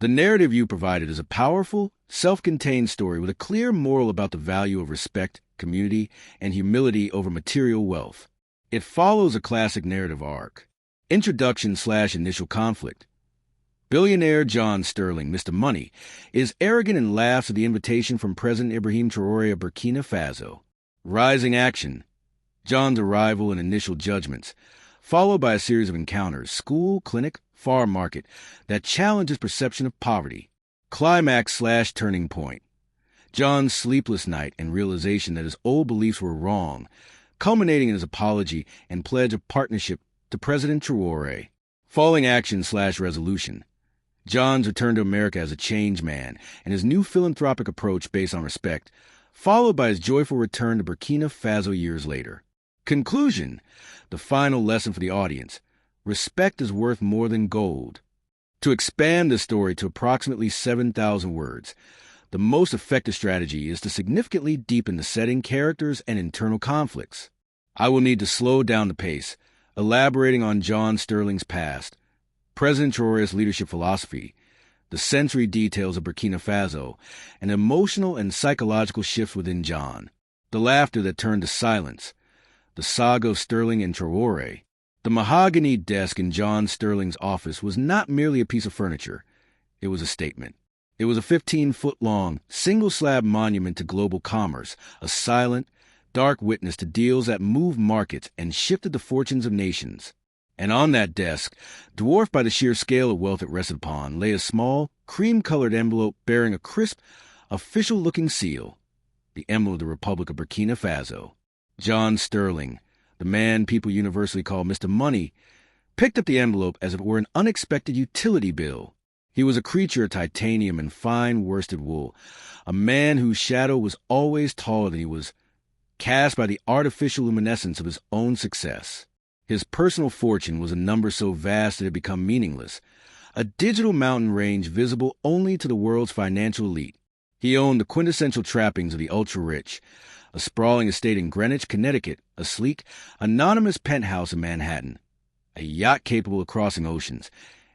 The narrative you provided is a powerful, self-contained story with a clear moral about the value of respect, community, and humility over material wealth. It follows a classic narrative arc. Introduction/initial conflict. Billionaire John Sterling, Mr. Money, is arrogant and laughs at the invitation from President Ibrahim Traoré of Burkina Faso. Rising action. John's arrival and initial judgments, followed by a series of encounters, school, clinic, farm market, that challenge his perception of poverty. Climax/turning point. John's sleepless night and realization that his old beliefs were wrong, culminating in his apology and pledge of partnership to President Traoré. Falling action/resolution. John's return to America as a changed man and his new philanthropic approach based on respect, followed by his joyful return to Burkina Faso years later. Conclusion. The final lesson for the audience. Respect is worth more than gold. To expand the story to approximately 7,000 words, the most effective strategy is to significantly deepen the setting, characters, and internal conflicts. I will need to slow down the pace, elaborating on John Sterling's past, President Traoré's leadership philosophy, the sensory details of Burkina Faso, and emotional and psychological shifts within John, the laughter that turned to silence, the saga of Sterling and Traoré. The mahogany desk in John Sterling's office was not merely a piece of furniture. It was a statement. It was a 15-foot-long, single-slab monument to global commerce, a silent, dark witness to deals that moved markets and shifted the fortunes of nations. And on that desk, dwarfed by the sheer scale of wealth it rested upon, lay a small, cream-colored envelope bearing a crisp, official-looking seal, the emblem of the Republic of Burkina Faso. John Sterling, the man people universally call Mr. Money, picked up the envelope as if it were an unexpected utility bill. He was a creature of titanium and fine worsted wool, a man whose shadow was always taller than he was, cast by the artificial luminescence of his own success. His personal fortune was a number so vast that it had become meaningless, a digital mountain range visible only to the world's financial elite. He owned the quintessential trappings of the ultra-rich, a sprawling estate in Greenwich, Connecticut, a sleek, anonymous penthouse in Manhattan, a yacht capable of crossing oceans,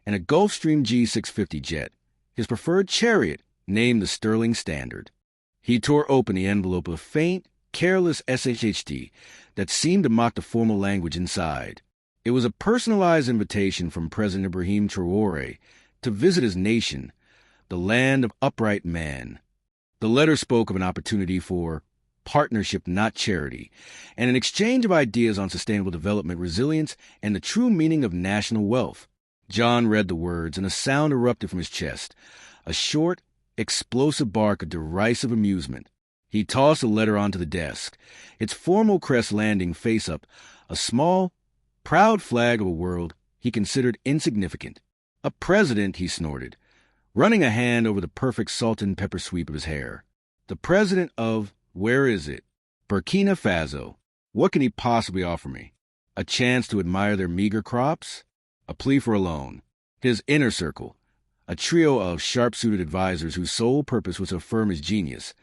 and a Gulfstream G650 jet, his preferred chariot, named the Sterling Standard. He tore open the envelope with a faint, careless SHHD that seemed to mock the formal language inside. It was a personalized invitation from President Ibrahim Traoré to visit his nation, the land of upright man. The letter spoke of an opportunity for partnership, not charity, and an exchange of ideas on sustainable development, resilience, and the true meaning of national wealth. John read the words, and a sound erupted from his chest, a short, explosive bark of derisive amusement. He tossed the letter onto the desk, its formal crest landing face up, a small, proud flag of a world he considered insignificant. A president, he snorted, running a hand over the perfect salt and pepper sweep of his hair. The president of, where is it? Burkina Faso. What can he possibly offer me? A chance to admire their meager crops? A plea for a loan. His inner circle, a trio of sharp-suited advisors whose sole purpose was to affirm his genius,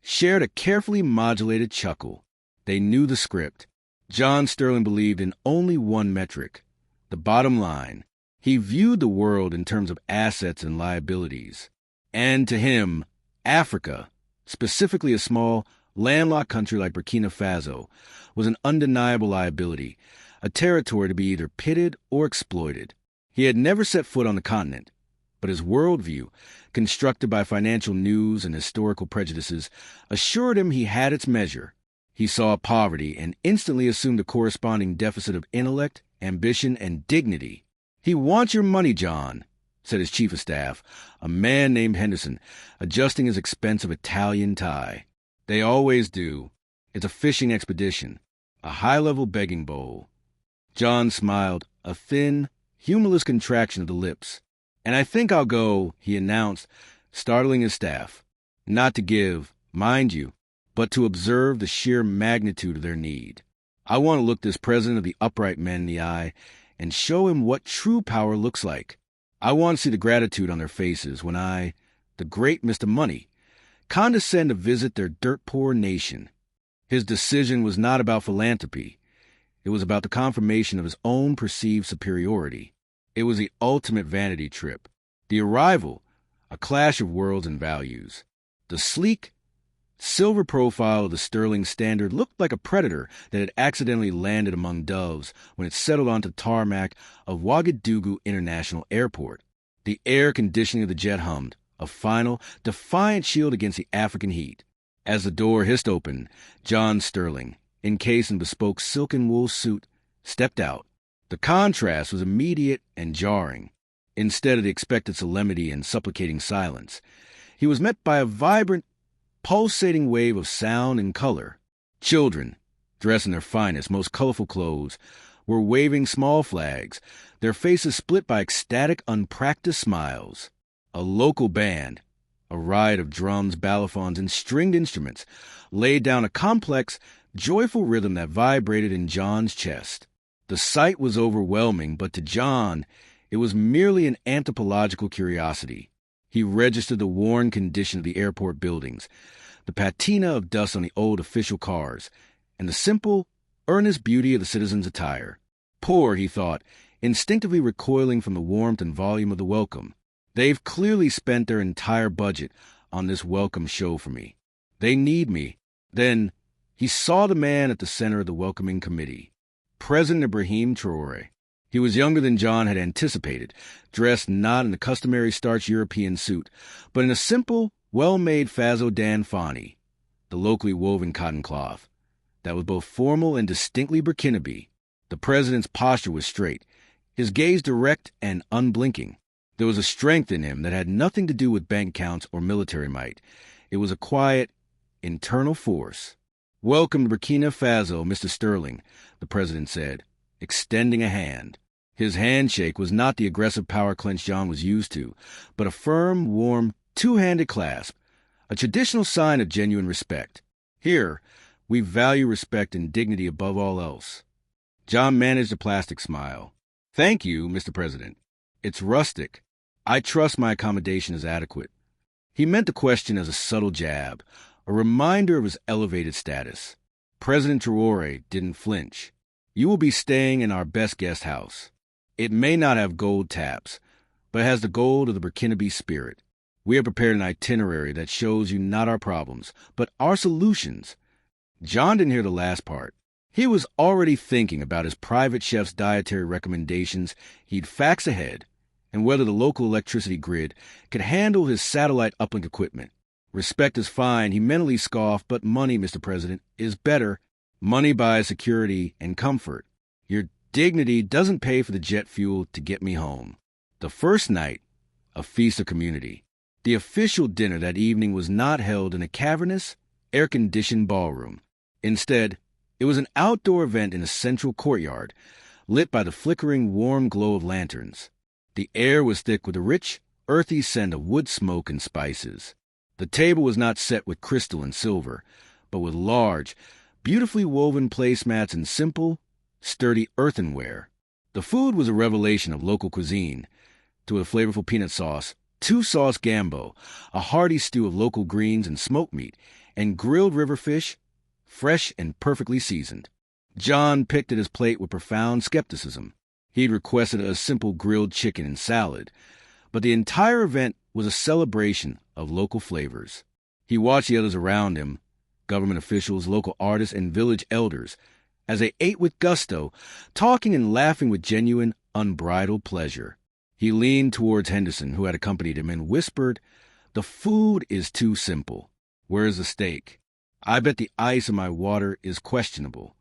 shared a carefully modulated chuckle. They knew the script. John Sterling believed in only one metric, the bottom line. He viewed the world in terms of assets and liabilities. And to him, Africa, specifically a small, landlocked country like Burkina Faso, was an undeniable liability, a territory to be either pitted or exploited. He had never set foot on the continent, but his worldview, constructed by financial news and historical prejudices, assured him he had its measure. He saw poverty and instantly assumed a corresponding deficit of intellect, ambition, and dignity. "He wants your money, John," said his chief of staff, a man named Henderson, adjusting his expensive Italian tie. "They always do. It's a fishing expedition, a high-level begging bowl." John smiled, a thin, humorless contraction of the lips. "And I think I'll go," he announced, startling his staff. "Not to give, mind you, but to observe the sheer magnitude of their need. I want to look this president of the upright men in the eye and show him what true power looks like. I want to see the gratitude on their faces when I, the great Mr. Money, condescend to visit their dirt-poor nation." His decision was not about philanthropy. It was about the confirmation of his own perceived superiority. It was the ultimate vanity trip. The arrival, a clash of worlds and values. The sleek, silver profile of the Sterling Standard looked like a predator that had accidentally landed among doves when it settled onto the tarmac of Ouagadougou International Airport. The air conditioning of the jet hummed, a final, defiant shield against the African heat. As the door hissed open, John Sterling, encased in bespoke silk and wool suit, stepped out. The contrast was immediate and jarring. Instead of the expected solemnity and supplicating silence, he was met by a vibrant, pulsating wave of sound and color. Children, dressed in their finest, most colorful clothes, were waving small flags, their faces split by ecstatic, unpracticed smiles. A local band, a riot of drums, balafons, and stringed instruments, laid down a complex, joyful rhythm that vibrated in John's chest. The sight was overwhelming, but to John, it was merely an anthropological curiosity. He registered the worn condition of the airport buildings, the patina of dust on the old official cars, and the simple, earnest beauty of the citizens' attire. Poor, he thought, instinctively recoiling from the warmth and volume of the welcome. They've clearly spent their entire budget on this welcome show for me. They need me. Then he saw the man at the center of the welcoming committee, President Ibrahim Traoré. He was younger than John had anticipated, dressed not in the customary starched European suit, but in a simple, well-made Faso Dan Fani, the locally woven cotton cloth, that was both formal and distinctly Burkinabe. The president's posture was straight, his gaze direct and unblinking. There was a strength in him that had nothing to do with bank accounts or military might. It was a quiet, internal force. "Welcome to Burkina Faso, Mr. Sterling," the president said, extending a hand. His handshake was not the aggressive power clench John was used to, but a firm, warm, two-handed clasp, a traditional sign of genuine respect. Here, we value respect and dignity above all else. John managed a plastic smile. "Thank you, Mr. President. It's rustic. I trust my accommodation is adequate." He meant the question as a subtle jab, a reminder of his elevated status. President Traoré didn't flinch. "You will be staying in our best guest house. It may not have gold taps, but it has the gold of the Burkinabe spirit. We have prepared an itinerary that shows you not our problems, but our solutions." John didn't hear the last part. He was already thinking about his private chef's dietary recommendations he'd fax ahead, and whether the local electricity grid could handle his satellite uplink equipment. Respect is fine, he mentally scoffed, but money, Mr. President, is better. Money buys security and comfort. Your dignity doesn't pay for the jet fuel to get me home. The first night, a feast of community. The official dinner that evening was not held in a cavernous, air-conditioned ballroom. Instead, it was an outdoor event in a central courtyard, lit by the flickering, warm glow of lanterns. The air was thick with a rich, earthy scent of wood smoke and spices. The table was not set with crystal and silver, but with large, beautifully woven placemats and simple, sturdy earthenware. The food was a revelation of local cuisine, to a flavorful peanut sauce, two-sauce gambo, a hearty stew of local greens and smoked meat, and grilled river fish, fresh and perfectly seasoned. John picked at his plate with profound skepticism. He'd requested a simple grilled chicken and salad, but the entire event was a celebration of local flavors. He watched the others around him, government officials, local artists, and village elders, as they ate with gusto, talking and laughing with genuine, unbridled pleasure. He leaned towards Henderson, who had accompanied him, and whispered, "The food is too simple. Where's the steak? I bet the ice in my water is questionable."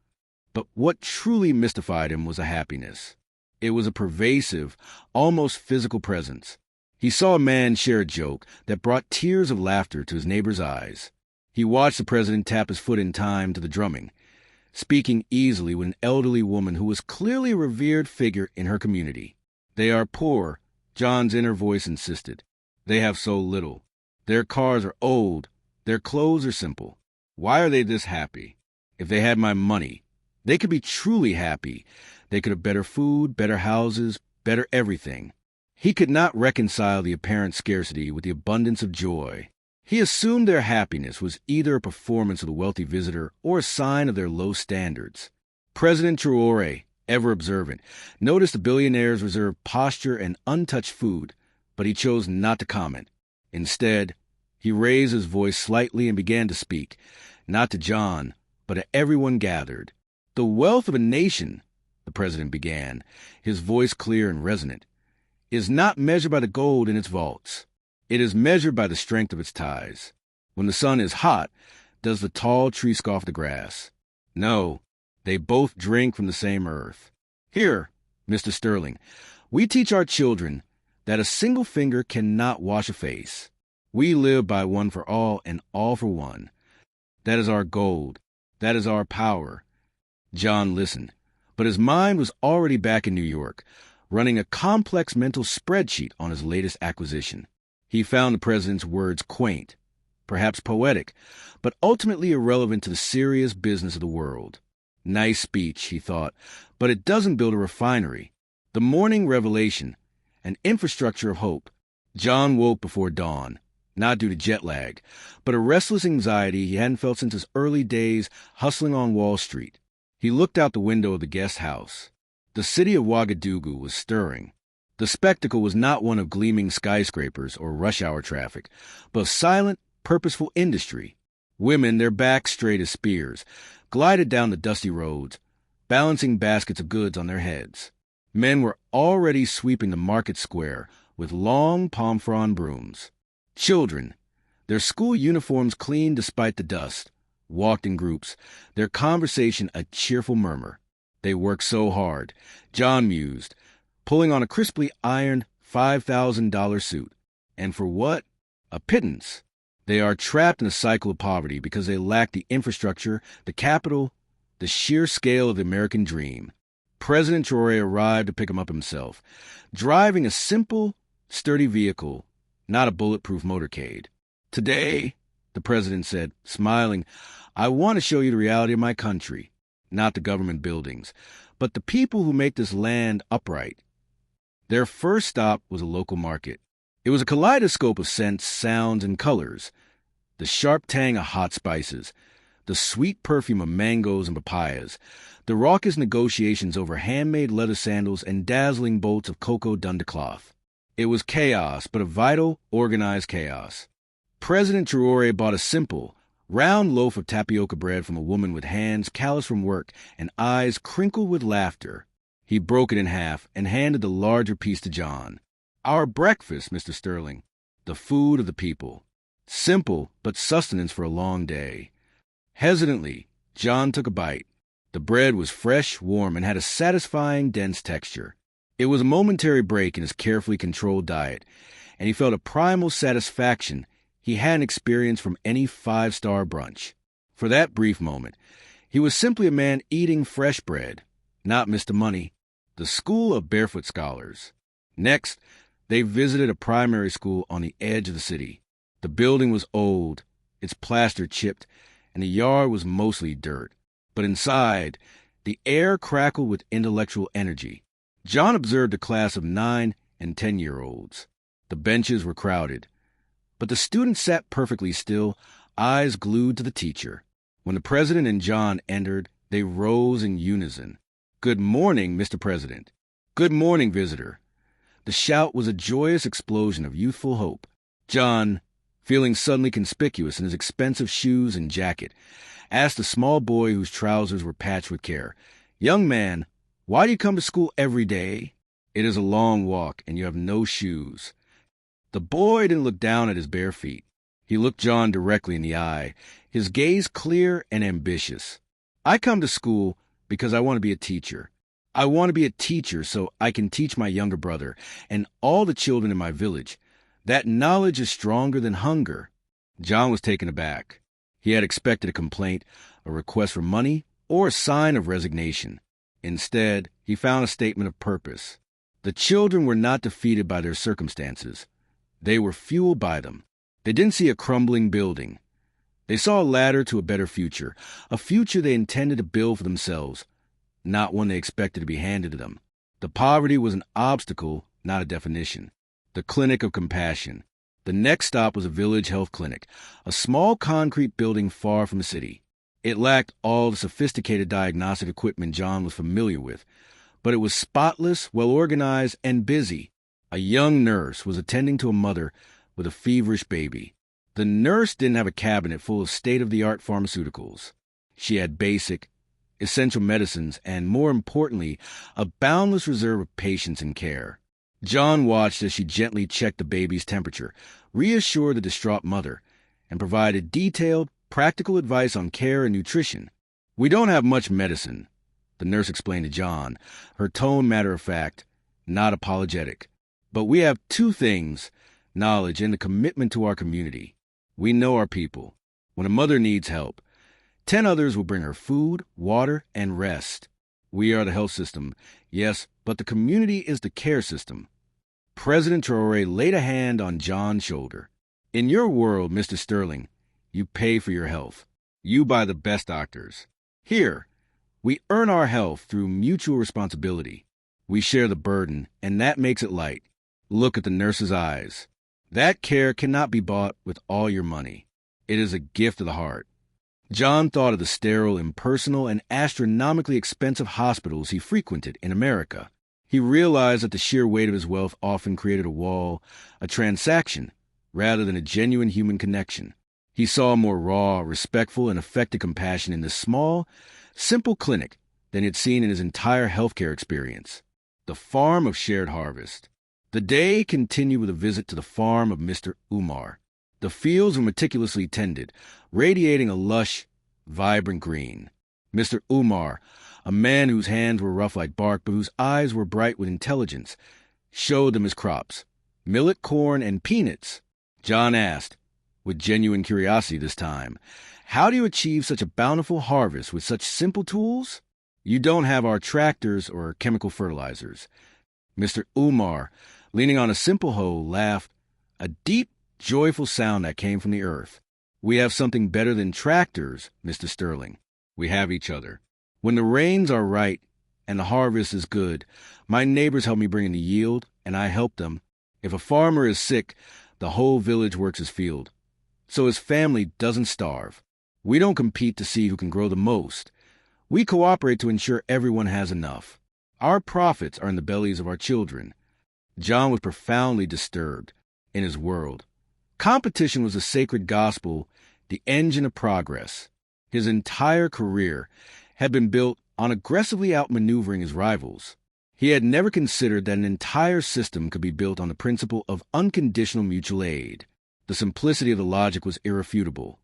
But what truly mystified him was a happiness. It was a pervasive, almost physical presence. He saw a man share a joke that brought tears of laughter to his neighbor's eyes. He watched the president tap his foot in time to the drumming, speaking easily with an elderly woman who was clearly a revered figure in her community. "They are poor," John's inner voice insisted. "They have so little. Their cars are old. Their clothes are simple. Why are they this happy? If they had my money, they could be truly happy. They could have better food, better houses, better everything." He could not reconcile the apparent scarcity with the abundance of joy. He assumed their happiness was either a performance of the wealthy visitor or a sign of their low standards. President Traoré, ever observant, noticed the billionaire's reserved posture and untouched food, but he chose not to comment. Instead, he raised his voice slightly and began to speak, not to John, but to everyone gathered. "The wealth of a nation," the president began, his voice clear and resonant, "is not measured by the gold in its vaults. It is measured by the strength of its ties. When the sun is hot, does the tall tree scoff the grass? No, they both drink from the same earth. Here, Mr. Sterling, we teach our children that a single finger cannot wash a face. We live by one for all and all for one. That is our gold. That is our power." John listened, but his mind was already back in New York, running a complex mental spreadsheet on his latest acquisition. He found the president's words quaint, perhaps poetic, but ultimately irrelevant to the serious business of the world. Nice speech, he thought, but it doesn't build a refinery. The morning revelation, an infrastructure of hope. John woke before dawn, not due to jet lag, but a restless anxiety he hadn't felt since his early days hustling on Wall Street. He looked out the window of the guest house. The city of Ouagadougou was stirring. The spectacle was not one of gleaming skyscrapers or rush hour traffic, but of silent, purposeful industry. Women, their backs straight as spears, glided down the dusty roads, balancing baskets of goods on their heads. Men were already sweeping the market square with long palm frond brooms. Children, their school uniforms clean despite the dust, walked in groups, their conversation a cheerful murmur. They worked so hard, John mused, pulling on a crisply ironed $5,000 suit. And for what? A pittance. They are trapped in a cycle of poverty because they lack the infrastructure, the capital, the sheer scale of the American dream. President Traoré arrived to pick him up himself, driving a simple, sturdy vehicle, not a bulletproof motorcade. "Today," the president said, smiling, "I want to show you the reality of my country, not the government buildings, but the people who make this land upright." Their first stop was a local market. It was a kaleidoscope of scents, sounds, and colors. The sharp tang of hot spices, the sweet perfume of mangoes and papayas, the raucous negotiations over handmade leather sandals and dazzling bolts of cocoa done to cloth. It was chaos, but a vital, organized chaos. President Traoré bought a simple, round loaf of tapioca bread from a woman with hands calloused from work and eyes crinkled with laughter. He broke it in half and handed the larger piece to John. "Our breakfast, Mr. Sterling. The food of the people. Simple, but sustenance for a long day." Hesitantly, John took a bite. The bread was fresh, warm, and had a satisfying, dense texture. It was a momentary break in his carefully controlled diet, and he felt a primal satisfaction he hadn't experienced from any five-star brunch. For that brief moment, he was simply a man eating fresh bread, not Mr. Money, the school of barefoot scholars. Next, they visited a primary school on the edge of the city. The building was old, its plaster chipped, and the yard was mostly dirt. But inside, the air crackled with intellectual energy. John observed a class of 9 and 10-year-olds. The benches were crowded, but the students sat perfectly still, eyes glued to the teacher. When the president and John entered, they rose in unison. "Good morning, Mr. President." "Good morning, visitor." The shout was a joyous explosion of youthful hope. John, feeling suddenly conspicuous in his expensive shoes and jacket, asked a small boy whose trousers were patched with care, "Young man, why do you come to school every day?" "It is a long walk, and you have no shoes." The boy didn't look down at his bare feet. He looked John directly in the eye, his gaze clear and ambitious. "I come to school because I want to be a teacher. I want to be a teacher so I can teach my younger brother and all the children in my village. That knowledge is stronger than hunger." John was taken aback. He had expected a complaint, a request for money, or a sign of resignation. Instead, he found a statement of purpose. The children were not defeated by their circumstances. They were fueled by them. They didn't see a crumbling building. They saw a ladder to a better future, a future they intended to build for themselves, not one they expected to be handed to them. The poverty was an obstacle, not a definition. The clinic of compassion. The next stop was a village health clinic, a small concrete building far from the city. It lacked all the sophisticated diagnostic equipment John was familiar with, but it was spotless, well-organized, and busy. A young nurse was attending to a mother with a feverish baby. The nurse didn't have a cabinet full of state-of-the-art pharmaceuticals. She had basic, essential medicines, and more importantly, a boundless reserve of patience and care. John watched as she gently checked the baby's temperature, reassured the distraught mother, and provided detailed, practical advice on care and nutrition. "We don't have much medicine," the nurse explained to John, her tone matter-of-fact, not apologetic. "But we have two things, knowledge and a commitment to our community. We know our people. When a mother needs help, 10 others will bring her food, water, and rest. We are the health system, yes, but the community is the care system." President Traoré laid a hand on John's shoulder. "In your world, Mr. Sterling, you pay for your health. You buy the best doctors. Here, we earn our health through mutual responsibility. We share the burden, and that makes it light." Look at the nurse's eyes. That care cannot be bought with all your money. It is a gift of the heart. John thought of the sterile, impersonal, and astronomically expensive hospitals he frequented in America. He realized that the sheer weight of his wealth often created a wall, a transaction, rather than a genuine human connection. He saw more raw, respectful, and affected compassion in this small, simple clinic than he had seen in his entire healthcare experience. The farm of shared harvest. The day continued with a visit to the farm of Mr. Umar. The fields were meticulously tended, radiating a lush, vibrant green. Mr. Umar, a man whose hands were rough like bark but whose eyes were bright with intelligence, showed them his crops, millet, corn, and peanuts. John asked, with genuine curiosity this time, "How do you achieve such a bountiful harvest with such simple tools?" "You don't have our tractors or chemical fertilizers." Mr. Umar, leaning on a simple hoe, laughed, a deep, joyful sound that came from the earth. "We have something better than tractors, Mr. Sterling. We have each other. When the rains are right and the harvest is good, my neighbors help me bring in the yield, and I help them. If a farmer is sick, the whole village works his field, so his family doesn't starve. We don't compete to see who can grow the most. We cooperate to ensure everyone has enough. Our profits are in the bellies of our children." John was profoundly disturbed. In his world, competition was the sacred gospel, the engine of progress. His entire career had been built on aggressively outmaneuvering his rivals. He had never considered that an entire system could be built on the principle of unconditional mutual aid. The simplicity of the logic was irrefutable.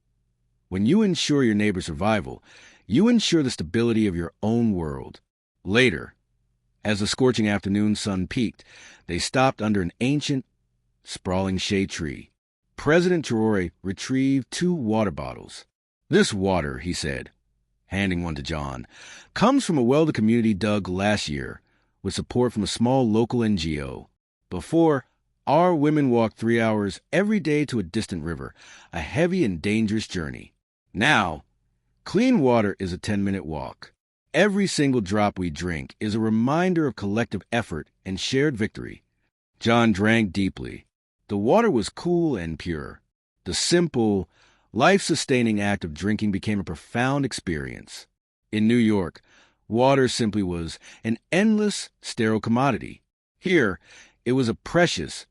When you ensure your neighbor's survival, you ensure the stability of your own world. Later, as the scorching afternoon sun peaked, they stopped under an ancient, sprawling shade tree. President Traoré retrieved 2 water bottles. "This water," he said, handing one to John, "comes from a well the community dug last year with support from a small local NGO. Before, our women walked 3 hours every day to a distant river, a heavy and dangerous journey. Now, clean water is a 10-minute walk. Every single drop we drink is a reminder of collective effort and shared victory." John drank deeply. The water was cool and pure. The simple, life-sustaining act of drinking became a profound experience. In New York, water simply was an endless, sterile commodity. Here, it was a precious,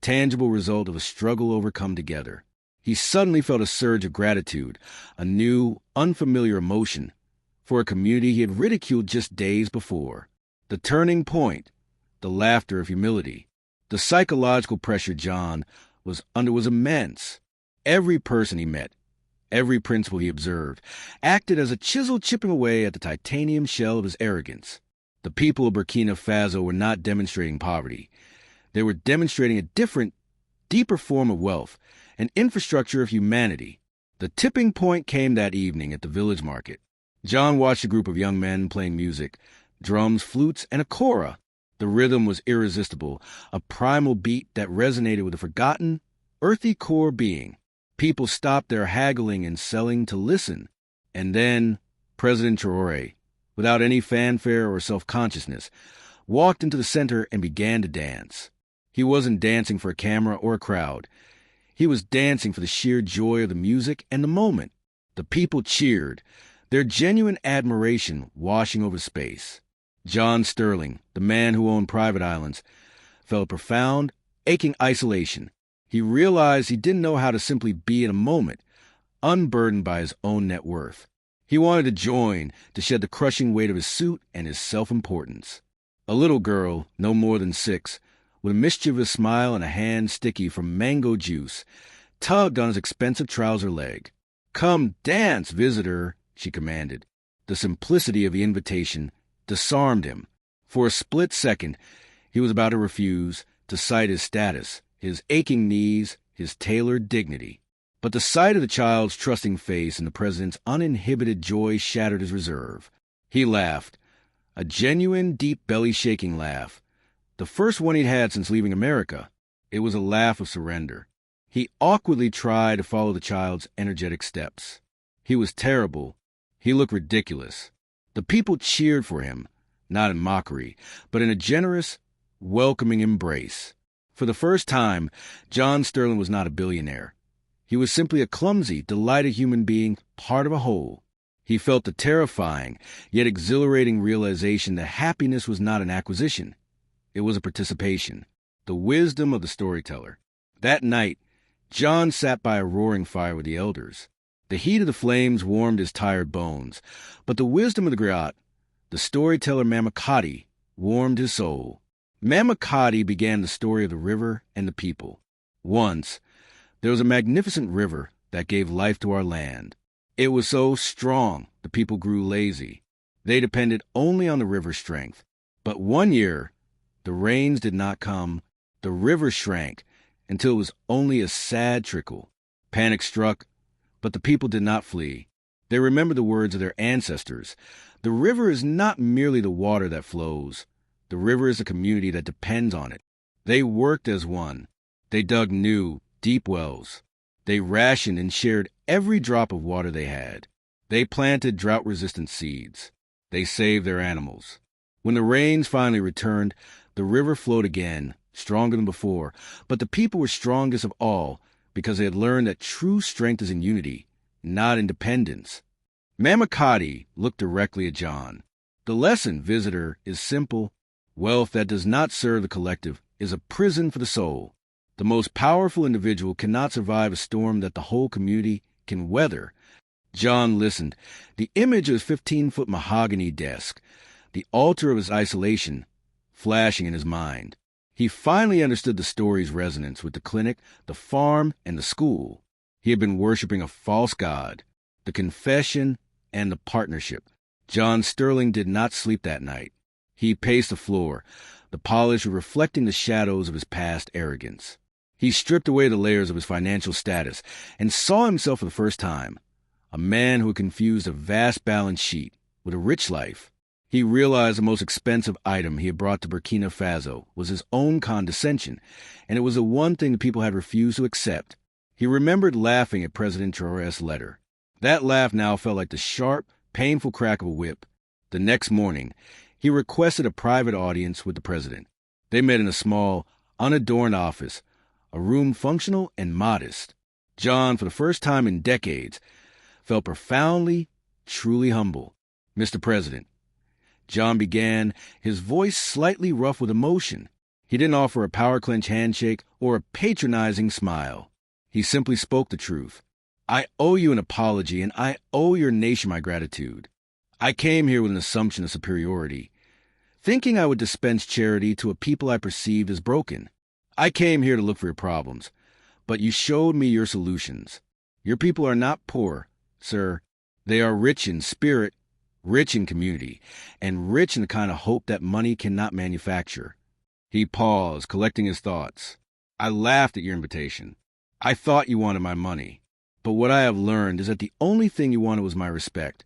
tangible result of a struggle overcome together. He suddenly felt a surge of gratitude, a new, unfamiliar emotion, for a community he had ridiculed just days before. The turning point, the laughter of humility. The psychological pressure John was under was immense. Every person he met, every principle he observed, acted as a chisel chipping away at the titanium shell of his arrogance. The people of Burkina Faso were not demonstrating poverty. They were demonstrating a different, deeper form of wealth, an infrastructure of humanity. The tipping point came that evening at the village market. John watched a group of young men playing music, drums, flutes, and a kora. The rhythm was irresistible, a primal beat that resonated with a forgotten, earthy core being. People stopped their haggling and selling to listen. And then President Traoré, without any fanfare or self-consciousness, walked into the center and began to dance. He wasn't dancing for a camera or a crowd. He was dancing for the sheer joy of the music and the moment. The people cheered, their genuine admiration washing over space. John Sterling, the man who owned private islands, felt profound, aching isolation. He realized he didn't know how to simply be in a moment, unburdened by his own net worth. He wanted to join, to shed the crushing weight of his suit and his self-importance. A little girl, no more than 6, with a mischievous smile and a hand sticky from mango juice, tugged on his expensive trouser leg. "Come dance, visitor," she commanded. The simplicity of the invitation disarmed him. For a split second, he was about to refuse, to cite his status, his aching knees, his tailored dignity. But the sight of the child's trusting face and the president's uninhibited joy shattered his reserve. He laughed, a genuine, deep belly-shaking laugh, the first one he'd had since leaving America. It was a laugh of surrender. He awkwardly tried to follow the child's energetic steps. He was terrible. He looked ridiculous. The people cheered for him, not in mockery, but in a generous, welcoming embrace. For the first time, John Sterling was not a billionaire. He was simply a clumsy, delighted human being, part of a whole. He felt the terrifying, yet exhilarating realization that happiness was not an acquisition. It was a participation, the wisdom of the storyteller. That night, John sat by a roaring fire with the elders. The heat of the flames warmed his tired bones, but the wisdom of the Griot, the storyteller Mamakati, warmed his soul. Mamakati began the story of the river and the people. Once, there was a magnificent river that gave life to our land. It was so strong, the people grew lazy. They depended only on the river's strength. But one year, the rains did not come. The river shrank until it was only a sad trickle. Panic struck, but the people did not flee. They remembered the words of their ancestors. The river is not merely the water that flows. The river is a community that depends on it. They worked as one. They dug new, deep wells. They rationed and shared every drop of water they had. They planted drought-resistant seeds. They saved their animals. When the rains finally returned, the river flowed again, stronger than before, but the people were strongest of all because they had learned that true strength is in unity, not in dependence. Mamakati looked directly at John. The lesson, visitor, is simple. Wealth that does not serve the collective is a prison for the soul. The most powerful individual cannot survive a storm that the whole community can weather. John listened. The image of his 15-foot mahogany desk, the altar of his isolation, flashing in his mind. He finally understood the story's resonance with the clinic, the farm, and the school. He had been worshiping a false god, the confession and the partnership. John Sterling did not sleep that night. He paced the floor, the polish reflecting the shadows of his past arrogance. He stripped away the layers of his financial status and saw himself for the first time, a man who had confused a vast balance sheet with a rich life. He realized the most expensive item he had brought to Burkina Faso was his own condescension, and it was the one thing the people had refused to accept. He remembered laughing at President Traoré's letter. That laugh now felt like the sharp, painful crack of a whip. The next morning, he requested a private audience with the president. They met in a small, unadorned office, a room functional and modest. John, for the first time in decades, felt profoundly, truly humble. "Mr. President," John began, his voice slightly rough with emotion. He didn't offer a power clench handshake or a patronizing smile. He simply spoke the truth. "I owe you an apology, and I owe your nation my gratitude. I came here with an assumption of superiority, thinking I would dispense charity to a people I perceived as broken. I came here to look for your problems, but you showed me your solutions. Your people are not poor, sir. They are rich in spirit, rich in community, and rich in the kind of hope that money cannot manufacture." He paused, collecting his thoughts. "I laughed at your invitation. I thought you wanted my money. But what I have learned is that the only thing you wanted was my respect,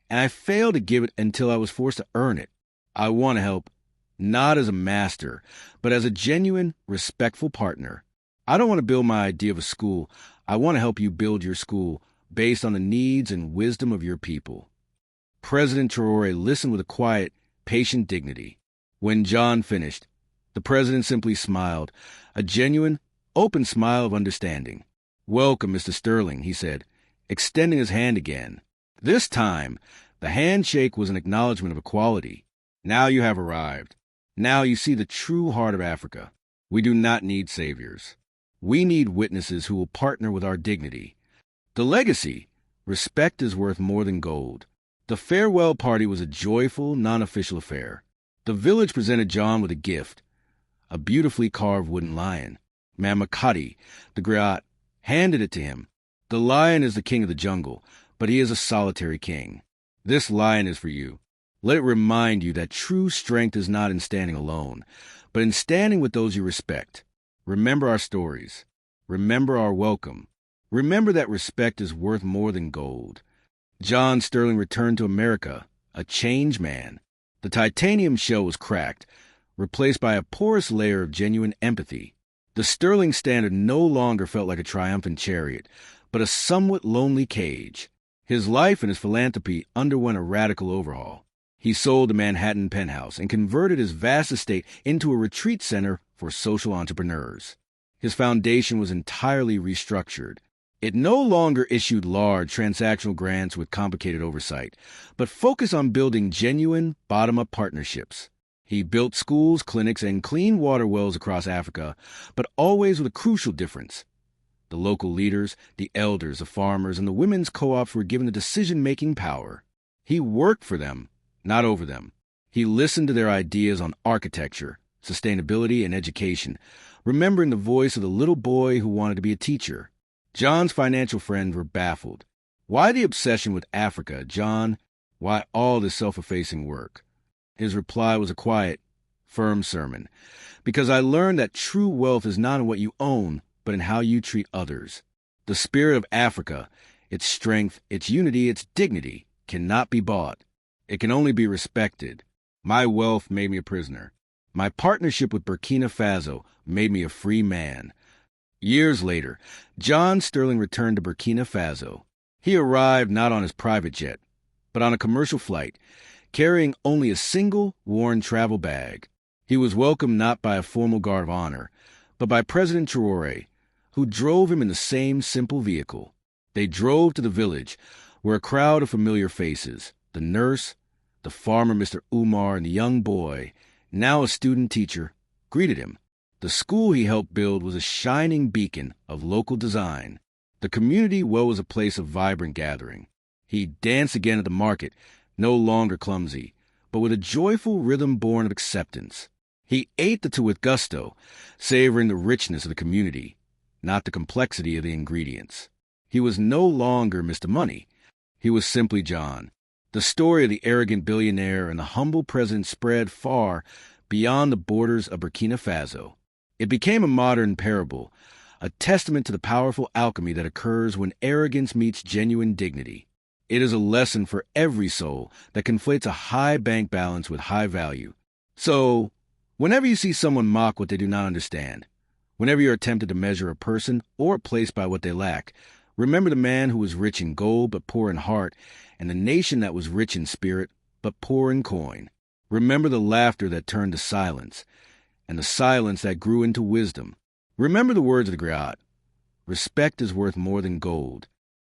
and I failed to give it until I was forced to earn it. I want to help, not as a master, but as a genuine, respectful partner. I don't want to build my idea of a school. I want to help you build your school based on the needs and wisdom of your people." President Traoré listened with a quiet, patient dignity. When John finished, the president simply smiled, a genuine, open smile of understanding. "Welcome, Mr. Sterling," he said, extending his hand again. This time, the handshake was an acknowledgement of equality. "Now you have arrived. Now you see the true heart of Africa. We do not need saviors. We need witnesses who will partner with our dignity. The legacy: respect is worth more than gold. The farewell party was a joyful, non-official affair. The village presented John with a gift, a beautifully carved wooden lion. Mamakati, the Griot, handed it to him. The lion is the king of the jungle, but he is a solitary king. This lion is for you. Let it remind you that true strength is not in standing alone, but in standing with those you respect. Remember our stories. Remember our welcome. Remember that respect is worth more than gold. John Sterling returned to America, a changed man. The titanium shell was cracked, replaced by a porous layer of genuine empathy. The Sterling standard no longer felt like a triumphant chariot, but a somewhat lonely cage. His life and his philanthropy underwent a radical overhaul. He sold the Manhattan penthouse and converted his vast estate into a retreat center for social entrepreneurs. His foundation was entirely restructured. It no longer issued large transactional grants with complicated oversight, but focused on building genuine, bottom-up partnerships. He built schools, clinics, and clean water wells across Africa, but always with a crucial difference. The local leaders, the elders, the farmers, and the women's co-ops were given the decision-making power. He worked for them, not over them. He listened to their ideas on architecture, sustainability, and education, remembering the voice of the little boy who wanted to be a teacher. John's financial friends were baffled. Why the obsession with Africa, John? Why all this self-effacing work? His reply was a quiet, firm sermon. Because I learned that true wealth is not in what you own, but in how you treat others. The spirit of Africa, its strength, its unity, its dignity, cannot be bought. It can only be respected. My wealth made me a prisoner. My partnership with Burkina Faso made me a free man. Years later, John Sterling returned to Burkina Faso. He arrived not on his private jet, but on a commercial flight, carrying only a single worn travel bag. He was welcomed not by a formal guard of honor, but by President Traoré, who drove him in the same simple vehicle. They drove to the village, where a crowd of familiar faces, the nurse, the farmer Mr. Umar, and the young boy, now a student teacher, greeted him. The school he helped build was a shining beacon of local design. The community well was a place of vibrant gathering. He danced again at the market, no longer clumsy, but with a joyful rhythm born of acceptance. He ate the two with gusto, savoring the richness of the community, not the complexity of the ingredients. He was no longer Mr. Money. He was simply John. The story of the arrogant billionaire and the humble president spread far beyond the borders of Burkina Faso. It became a modern parable, a testament to the powerful alchemy that occurs when arrogance meets genuine dignity. It is a lesson for every soul that conflates a high bank balance with high value. So, whenever you see someone mock what they do not understand, whenever you're tempted to measure a person or a place by what they lack, remember the man who was rich in gold but poor in heart, and the nation that was rich in spirit but poor in coin. Remember the laughter that turned to silence, and the silence that grew into wisdom. Remember the words of the Griot: respect is worth more than gold.